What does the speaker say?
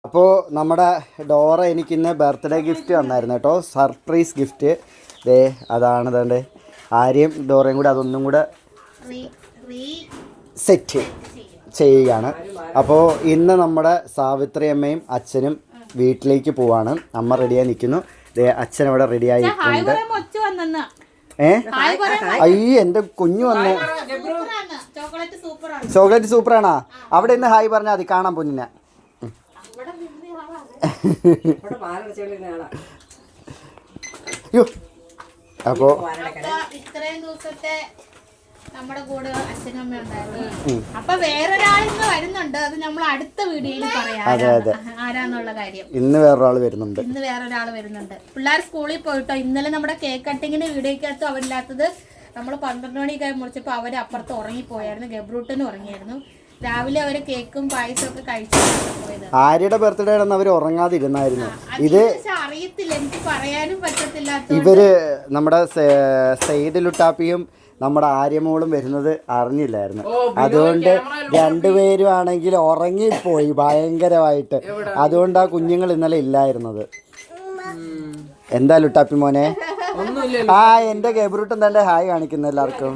അപ്പോൾ നമ്മുടെ ഡോറ എനിക്കിന്ന് ബർത്ത്ഡേ ഗിഫ്റ്റ് തന്നായിരുന്നു കേട്ടോ, സർപ്രൈസ് ഗിഫ്റ്റ്. അതാണ് തൻ്റെ ആര്യയും ഡോറയും കൂടെ അതൊന്നും കൂടെ സെറ്റ് ചെയ്യുകയാണ്. അപ്പോൾ ഇന്ന് നമ്മുടെ സാവിത്രി അമ്മയും അച്ഛനും വീട്ടിലേക്ക് പോവാണ്. അമ്മ റെഡിയായി നിൽക്കുന്നു, അച്ഛൻ ഇവിടെ റെഡിയായി നിൽക്കുന്നുണ്ട്. അയ്യ എൻ്റെ കുഞ്ഞു വന്നേ. ചോക്ലേറ്റ് സൂപ്പറാണോ? അവിടെ ഇന്ന് ഹായ് പറഞ്ഞാൽ മതി, കാണാൻ പൊന്നിനെ. അപ്പോൾ ഇത്രയും ദിവസത്തെ നമ്മുടെ കൂടെ അച്ഛനും അമ്മ ഉണ്ടായിരുന്നു. അപ്പൊ വേറൊരാളിന്ന് വരുന്നുണ്ട്, അത് നമ്മൾ അടുത്ത വീഡിയോയിൽ പറയാം ആരാന്നുള്ള കാര്യം. ഇന്ന് വേറൊരാൾ വരുന്നുണ്ട്. പിള്ളേർ സ്കൂളിൽ പോയിട്ടോ. ഇന്നലെ നമ്മുടെ കേക്ക് കട്ടിങ്ങിന് വീഡിയോക്കകത്ത് അവരില്ലാത്തത് നമ്മൾ 12 മണിക്കായി മുറിച്ചപ്പോൾ അവർ അപ്പുറത്ത് ഉറങ്ങിപ്പോയായിരുന്നു. ഗബ്രൂട്ടനും ഉറങ്ങിയായിരുന്നു. രാവിലെ അവര് കേക്കും പായസം ഒക്കെ കഴിച്ചിട്ടാണ് പോയത്. ആര്യയുടെ ബർത്ത്ഡേ ആണെന്ന് അവർ ഉറങ്ങാതിരുന്നായിരുന്നു. ഇത് അറിയത്തില്ല, എനിക്ക് പറയാനും പറ്റത്തില്ല. ഇവര് നമ്മുടെ സൈഡ് ലുട്ടാപ്പിയും നമ്മുടെ ആര്യമോളും വരുന്നത് അറിഞ്ഞില്ലായിരുന്നു. അതുകൊണ്ട് രണ്ടുപേരും ആണെങ്കിൽ ഉറങ്ങിപ്പോയി ഭയങ്കരമായിട്ട്. അതുകൊണ്ട് ആ കുഞ്ഞുങ്ങൾ ഇന്നലെ ഇല്ലായിരുന്നത്. എന്താ ലുട്ടാപ്പി മോനെ? എന്റെ ഗബ്രൂട്ടൻ തന്നെ ഹായ് കാണിക്കുന്നു എല്ലാവർക്കും.